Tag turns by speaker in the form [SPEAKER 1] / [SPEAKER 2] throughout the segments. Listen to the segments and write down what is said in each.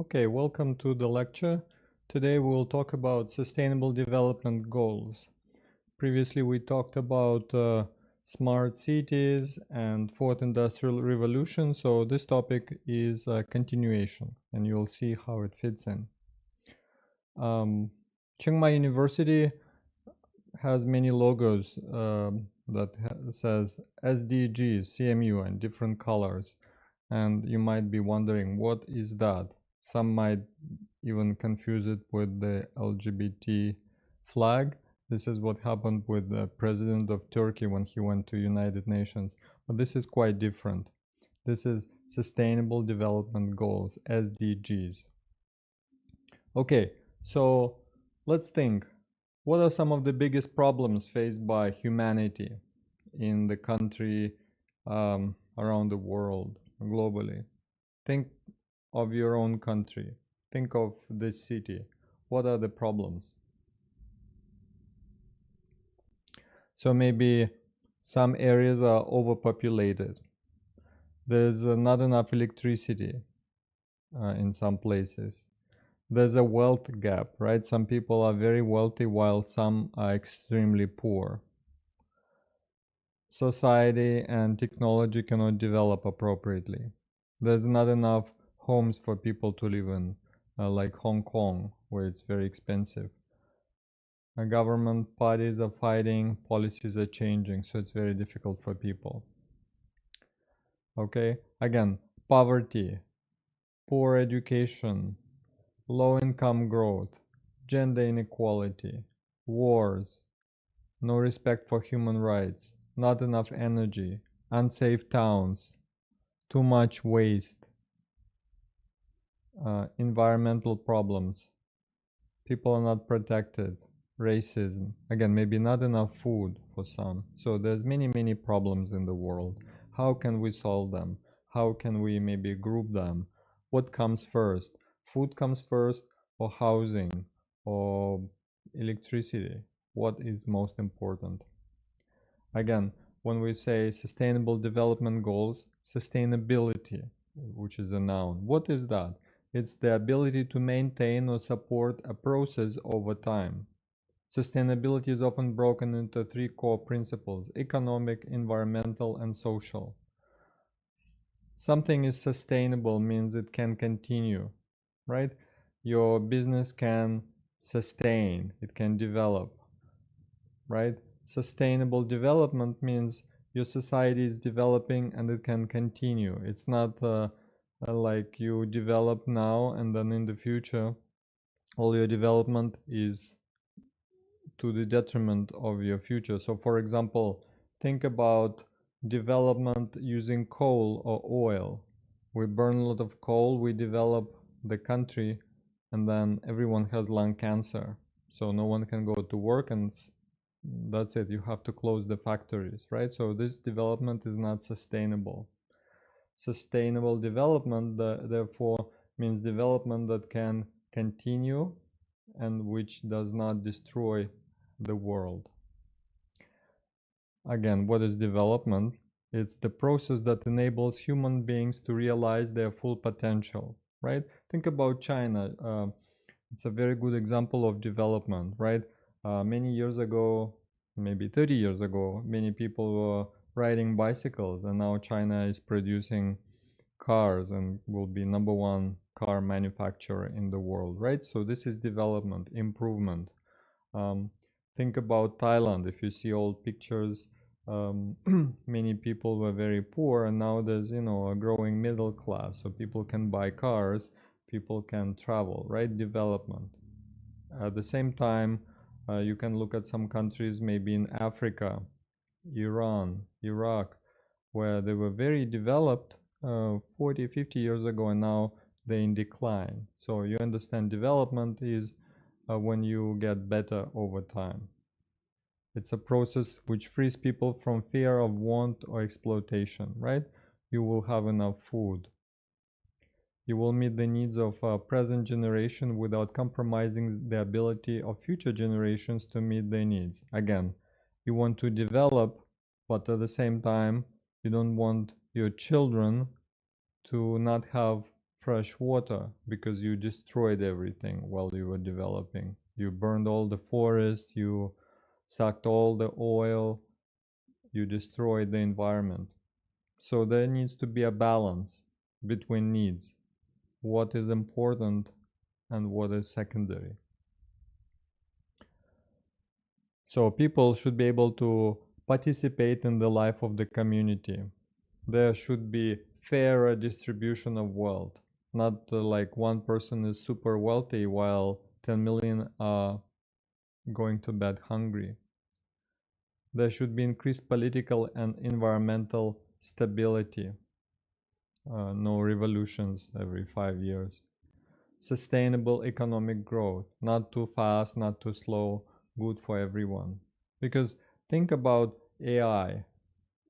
[SPEAKER 1] Okay, welcome to the lecture. Today we'll talk about Sustainable Development Goals. Previously we talked about smart cities and Fourth Industrial Revolution, so this topic is a continuation and you'll see how it fits in. Chiang Mai University has many logos that says SDGs, CMU, and different colors. And you might be wondering, what is that? Some might even confuse it with the LGBT flag. This is what happened with the president of Turkey when he went to United Nations. But this is quite different. This is Sustainable Development Goals, SDGs. Okay, so let's think. What are some of the biggest problems faced by humanity in the country, around the world, globally? Think of your own country. Think of this city. What are the problems? So maybe some areas are overpopulated. There's not enough electricity in some places. There's a wealth gap, right? Some people are very wealthy while some are extremely poor. Society and technology cannot develop appropriately. There's not enough homes for people to live in, like Hong Kong, where it's very expensive. Government parties are fighting, policies are changing, so it's very difficult for people. Okay, again, poverty, poor education, low income growth, gender inequality, wars, no respect for human rights, not enough energy, unsafe towns, too much waste, environmental problems, people are not protected, racism, again, maybe not enough food for some. So there's many problems in the world. How can we solve them? How can we maybe group them? What comes first? Food comes first, or housing, or electricity? What is most important? Again, when we say sustainable development goals, sustainability, which is a noun, what is that? It's the ability to maintain or support a process over time. Sustainability is often broken into three core principles: economic, environmental, and social. Something is sustainable means it can continue, right? Your business can sustain, it can develop, right? Sustainable development means your society is developing and it can continue. It's not like you develop now and then in the future all your development is to the detriment of your future. So for example, think about development using coal or oil. We burn a lot of coal, we develop the country, and then everyone has lung cancer. So no one can go to work, and that's it. You have to close the factories, right? So this development is not sustainable. Sustainable development, therefore, means development that can continue and which does not destroy the world. Again, what is development? It's the process that enables human beings to realize their full potential, right? Think about China. It's a very good example of development, right? Many years ago, maybe 30 years ago, many people were riding bicycles, and now China is producing cars and will be #1 car manufacturer in the world, right? So this is development, improvement. Think about Thailand. If you see old pictures, many people were very poor, and now there's a growing middle class, so people can buy cars, people can travel, right? Development. At the same time, you can look at some countries, maybe in Africa, Iran, Iraq, where they were very developed 40, 50 years ago, and now they're in decline. So you understand, development is when you get better over time. It's a process which frees people from fear of want or exploitation, right? You will have enough food. You will meet the needs of present generation without compromising the ability of future generations to meet their needs. Again, you want to develop, but at the same time, you don't want your children to not have fresh water because you destroyed everything while you were developing. You burned all the forest, you sucked all the oil, you destroyed the environment. So there needs to be a balance between needs, what is important and what is secondary. So people should be able to participate in the life of the community. There should be fairer distribution of wealth, not like one person is super wealthy while 10 million are going to bed hungry. There should be increased political and environmental stability. No revolutions every 5 years. Sustainable economic growth, not too fast, not too slow, good for everyone. Because think about AI.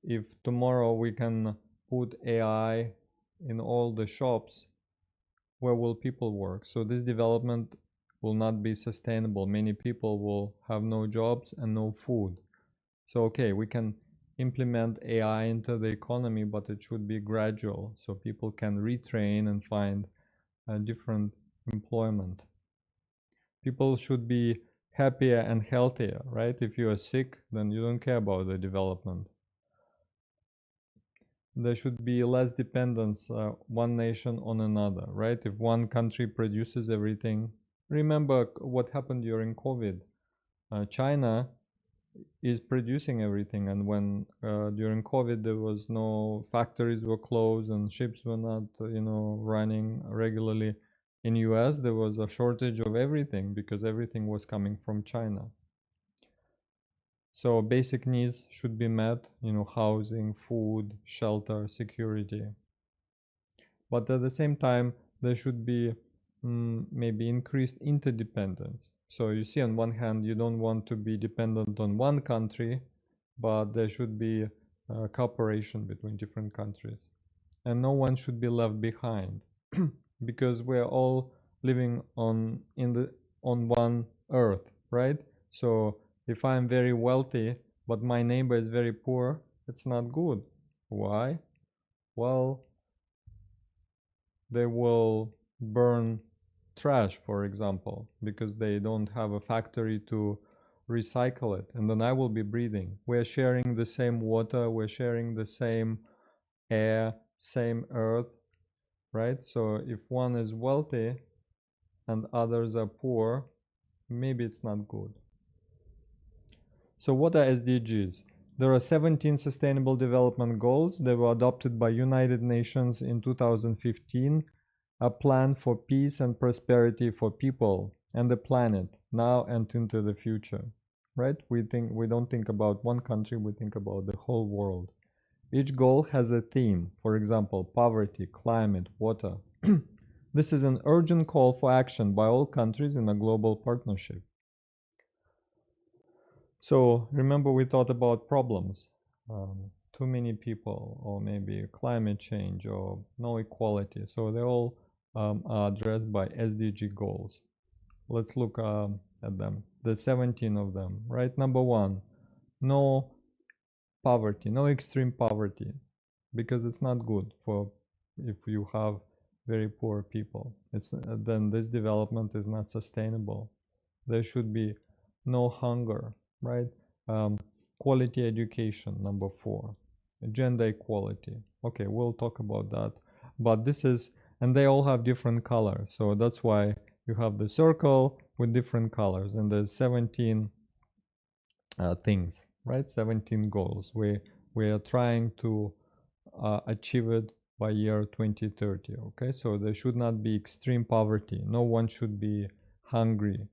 [SPEAKER 1] If tomorrow we can put AI in all the shops, where will people work? So this development will not be sustainable. Many people will have no jobs and no food. So okay, we can implement AI into the economy, but it should be gradual so people can retrain and find a different employment. People should be happier and healthier, right? If you are sick, then you don't care about the development. There should be less dependence, one nation on another, right? If one country produces everything, remember what happened during COVID. China is producing everything, and when during COVID there was no factories were closed and ships were not, running regularly. In US there was a shortage of everything because everything was coming from China. So basic needs should be met, housing, food, shelter, security. But at the same time, there should be maybe increased interdependence. So you see, on one hand, you don't want to be dependent on one country, but there should be cooperation between different countries. And no one should be left behind because we're all living on one earth, right? So if I'm very wealthy, but my neighbor is very poor, it's not good. Why? Well, they will burn trash, for example, because they don't have a factory to recycle it. And then I will be breathing. We're sharing the same water, we're sharing the same air, same earth, right? So if one is wealthy and others are poor, maybe it's not good. So what are SDGs? There are 17 Sustainable Development Goals. They were adopted by United Nations in 2015, a plan for peace and prosperity for people and the planet now and into the future, right? We don't think about one country, we think about the whole world. Each goal has a theme, for example, poverty, climate, water. This is an urgent call for action by all countries in a global partnership. So remember we thought about problems, too many people, or maybe climate change, or no equality. So they all are addressed by SDG goals. Let's look at them. There's 17 of them, right? Number 1, no poverty, no extreme poverty, because it's not good for if you have very poor people. Then this development is not sustainable. There should be no hunger, right? Quality education, number 4. Gender equality. Okay, we'll talk about that. But this is, and they all have different colors. So that's why you have the circle with different colors. And there's 17 things, right? 17 goals. We are trying to achieve it by year 2030. Okay, so there should not be extreme poverty. No one should be hungry.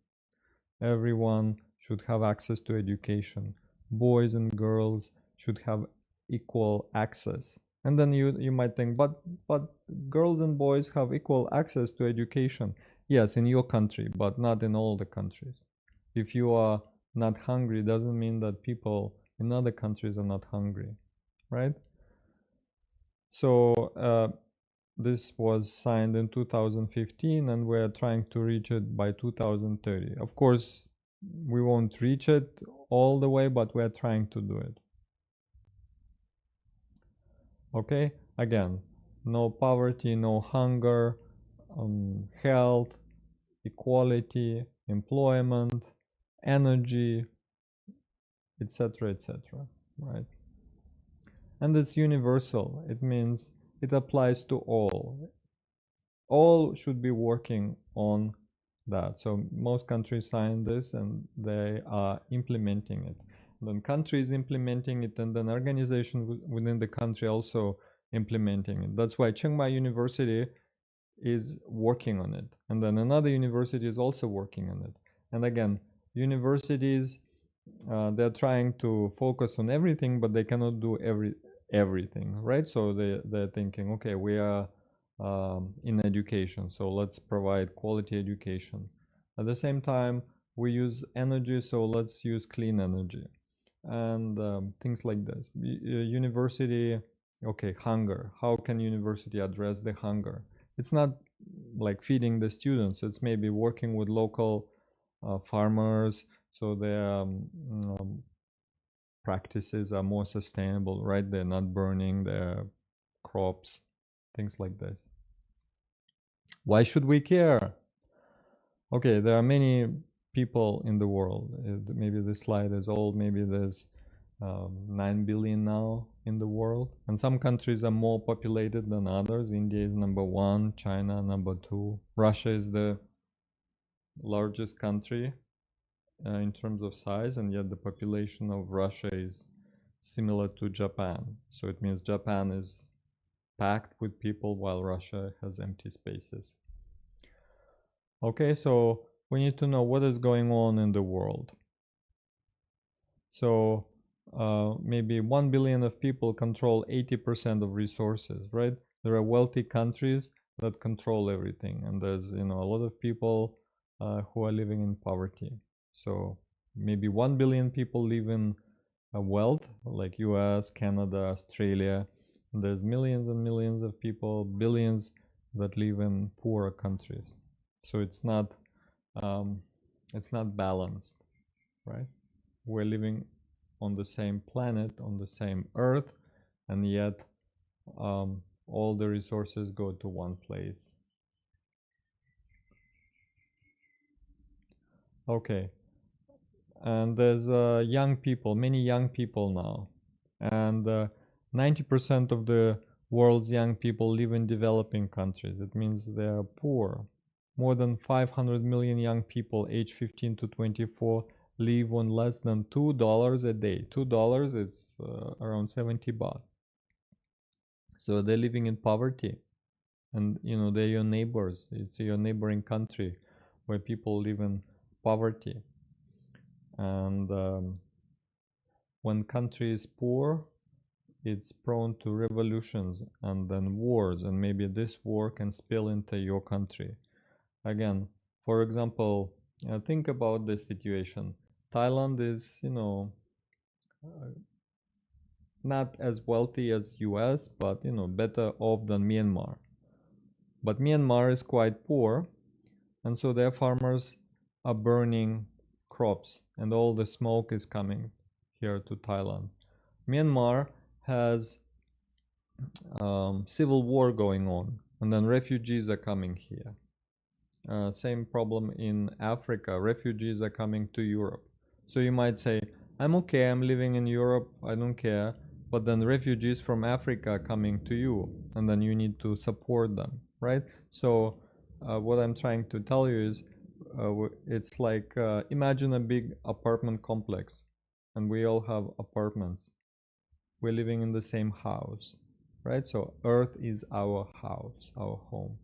[SPEAKER 1] Everyone should have access to education. Boys and girls should have equal access. And then you might think, but girls and boys have equal access to education. Yes, in your country, but not in all the countries. If you are not hungry, doesn't mean that people in other countries are not hungry, right? So this was signed in 2015, and we're trying to reach it by 2030. Of course, we won't reach it all the way, but we're trying to do it. Okay, again, no poverty, no hunger, health, equality, employment, energy, etc., etc., right? And it's universal. It means it applies to all. All should be working on that. So most countries sign this and they are implementing it. Then countries implementing it, and then organization within the country also implementing it. That's why Chiang Mai University is working on it, and then another university is also working on it. And again, universities, they're trying to focus on everything, but they cannot do everything, right? So they're thinking, okay, we are in education, so let's provide quality education. At the same time, we use energy, so let's use clean energy, and things like this. University, okay, hunger. How can university address the hunger? It's not like feeding the students. It's maybe working with local farmers, so their practices are more sustainable, right? They're not burning their crops, things like this. Why should we care? Okay, there are many people in the world. Maybe this slide is old. Maybe there's 9 billion now in the world. And some countries are more populated than others. India is number 1, China number 2. Russia is the largest country in terms of size, and yet the population of Russia is similar to Japan. So it means Japan is packed with people while Russia has empty spaces. Okay, so we need to know what is going on in the world. So maybe 1 billion of people control 80% of resources, right? There are wealthy countries that control everything, and there's a lot of people who are living in poverty. So maybe 1 billion people live in wealth, like US, Canada, Australia. And there's millions and millions of people, billions, that live in poorer countries. So it's not balanced, right? We're living on the same planet, on the same earth, and yet all the resources go to one place. Okay, and there's young people, many young people now, and 90% of the world's young people live in developing countries. It means they are poor. More than 500 million young people aged 15 to 24 live on less than $2 a day. $2, it's around 70 baht. So they're living in poverty, and they're your neighbors. It's your neighboring country where people live in poverty. And when country is poor, it's prone to revolutions and then wars, and maybe this war can spill into your country. Again, for example, think about this situation. Thailand is, not as wealthy as US, but better off than Myanmar. But Myanmar is quite poor, and so their farmers are burning crops, and all the smoke is coming here to Thailand. Myanmar has civil war going on, and then refugees are coming here. Same problem in Africa. Refugees are coming to Europe. So you might say, I'm okay, I'm living in Europe, I don't care. But then refugees from Africa are coming to you, and then you need to support them, right? So what I'm trying to tell you is, it's like, imagine a big apartment complex, and we all have apartments. We're living in the same house, right? So Earth is our house, our home.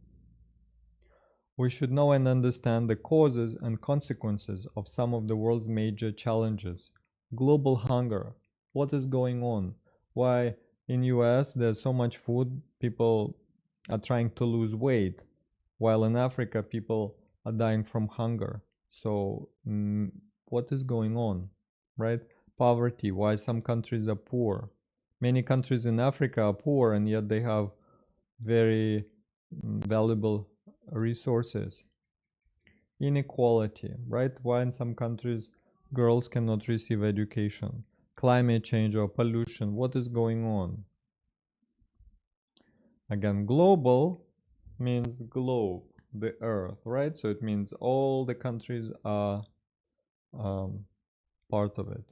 [SPEAKER 1] We should know and understand the causes and consequences of some of the world's major challenges. Global hunger. What is going on? Why in US there's so much food, people are trying to lose weight, while in Africa people are dying from hunger. So what is going on, right? Poverty. Why some countries are poor. Many countries in Africa are poor, and yet they have very valuable resources. Inequality, right? Why in some countries girls cannot receive education? Climate change or pollution. What is going on? Again, global means globe. the earth, right? So it means all the countries are part of it.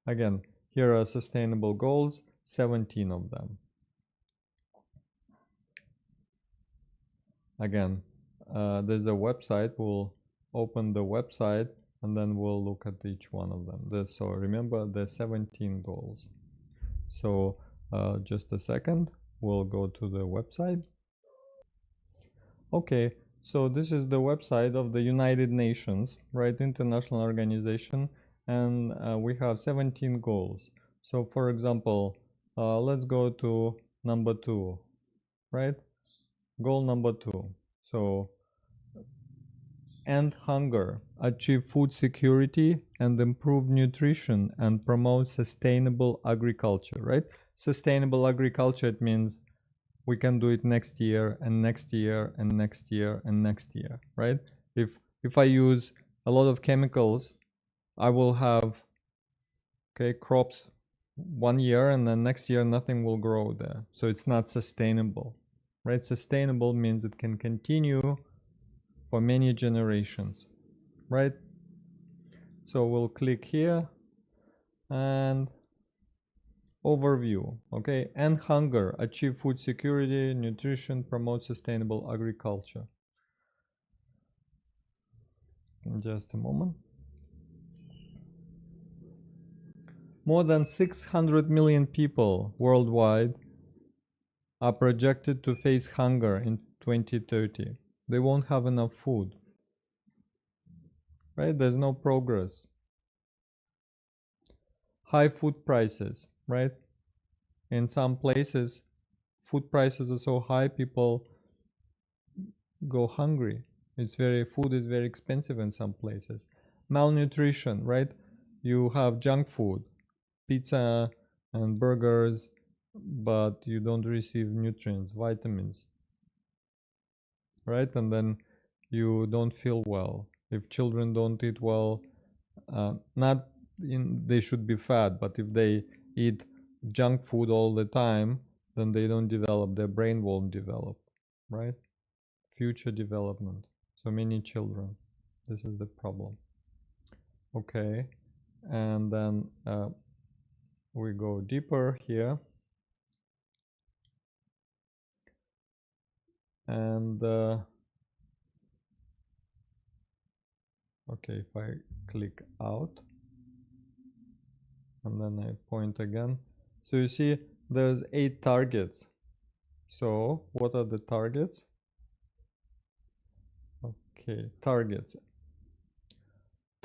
[SPEAKER 1] Again, here are sustainable goals, 17 of them. Again, there's a website. We'll open the website and then we'll look at each one of them. So remember, there's 17 goals. So just a second, we'll go to the website. Okay, so this is the website of the United Nations, right? International organization, and we have 17 goals. So for example, let's go to number 2, right? Goal number 2. So end hunger, achieve food security, and improve nutrition, and promote sustainable agriculture, right? Sustainable agriculture, it means we can do it next year and next year and next year and next year, right? If I use a lot of chemicals, I will have crops 1 year and then next year nothing will grow there. So it's not sustainable, right? Sustainable means it can continue for many generations, right? So we'll click here and overview. Okay, end hunger, achieve food security, nutrition, promote sustainable agriculture. In just a moment. More than 600 million people worldwide are projected to face hunger in 2030. They won't have enough food, right? There's no progress. High food prices, right? In some places, food prices are so high, people go hungry. Food is very expensive in some places. Malnutrition, right? You have junk food, pizza and burgers, but you don't receive nutrients, vitamins, right? And then you don't feel well. If children don't eat well, they should be fat, but if they eat junk food all the time, then they don't develop, their brain won't develop, right? Future development. So many children. This is the problem. Okay, and then we go deeper here. And okay, if I click out and then I point again, so you see there's 8 targets. So what are the targets? Okay, targets.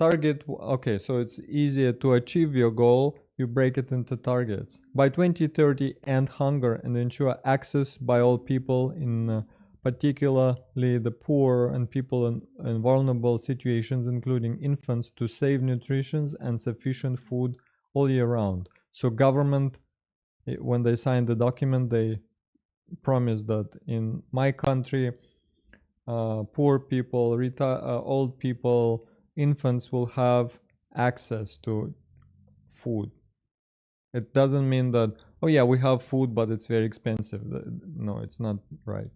[SPEAKER 1] Okay, so it's easier to achieve your goal. You break it into targets. By 2030, end hunger and ensure access by all people, in particularly the poor and people in vulnerable situations, including infants, to safe nutrition and sufficient food all year round. So government, when they signed the document, they promised that in my country, poor people, old people, infants will have access to food. It doesn't mean that, oh yeah, we have food, but it's very expensive. No, it's not right.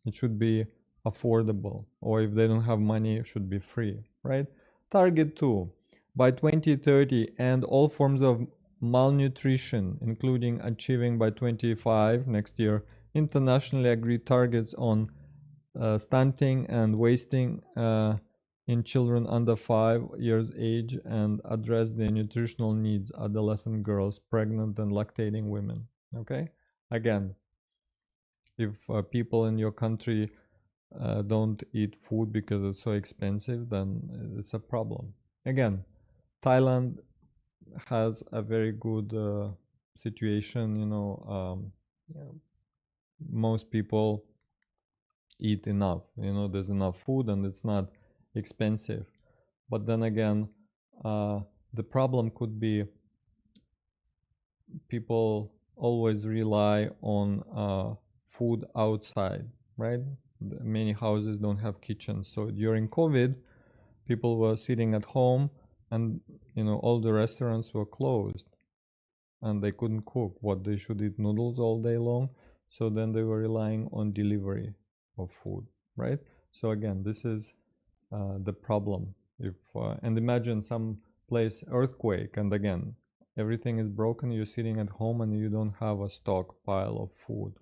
[SPEAKER 1] It should be affordable, or if they don't have money, it should be free, right? Target 2. By 2030, end all forms of malnutrition, including achieving by 25, next year, internationally agreed targets on stunting and wasting in children under 5 years age, and address the nutritional needs adolescent girls, pregnant and lactating women. Okay, again, if people in your country don't eat food because it's so expensive, then it's a problem. Again, Thailand has a very good situation. Most people eat enough, there's enough food and it's not expensive. But then again, the problem could be people always rely on food outside, right? Many houses don't have kitchens. So during COVID, people were sitting at home and all the restaurants were closed and they couldn't cook. What, they should eat noodles all day long? So then they were relying on delivery. of food, right? So again, this is the problem. If and imagine some place earthquake, and again everything is broken, you're sitting at home and you don't have a stockpile of food.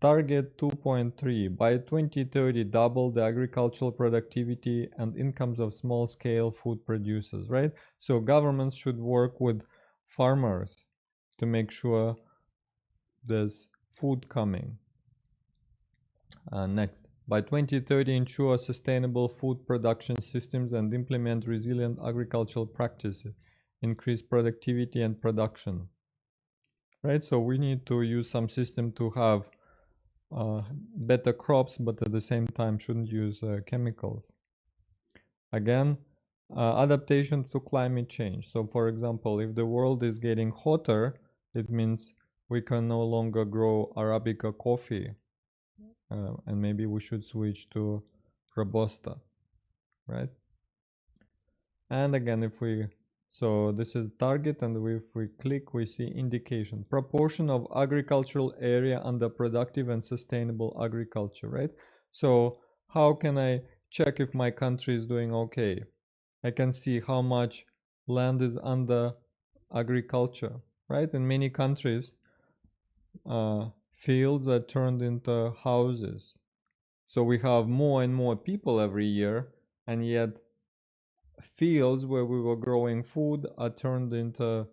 [SPEAKER 1] Target 2.3: by 2030 double the agricultural productivity and incomes of small scale food producers, right? So governments should work with farmers to make sure there's food coming. Next, by 2030 ensure sustainable food production systems and implement resilient agricultural practices, increase productivity and production, right? So we need to use some system to have better crops, but at the same time shouldn't use chemicals. Again, adaptation to climate change. So for example, if the world is getting hotter, it means we can no longer grow Arabica coffee, and maybe we should switch to Robusta, right? And again, if we, so this is target, and if we click, we see indication, proportion of agricultural area under productive and sustainable agriculture, right? So how can I check if my country is doing okay? I can see how much land is under agriculture, right? In many countries, fields are turned into houses. So we have more and more people every year, and yet fields where we were growing food are turned into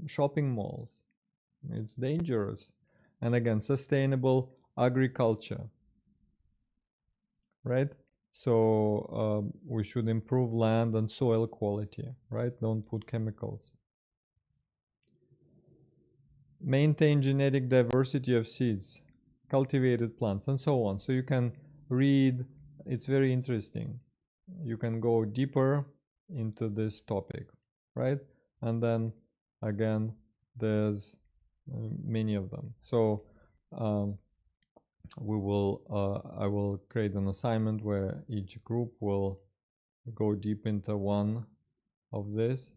[SPEAKER 1] shopping malls. It's dangerous. And again, sustainable agriculture, right? So we should improve land and soil quality, right? Don't put chemicals. Maintain genetic diversity of seeds, cultivated plants, and so on. So you can read, it's very interesting. You can go deeper into this topic, right? And then again, there's many of them. So I will create an assignment where each group will go deep into one of this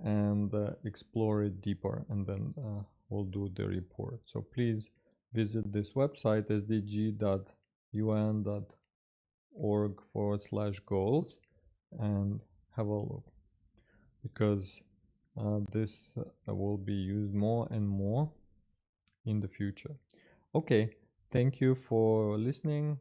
[SPEAKER 1] and explore it deeper, and then we'll do the report. So please visit this website, sdg.un.org/goals, and have a look, because this will be used more and more in the future. Okay, thank you for listening.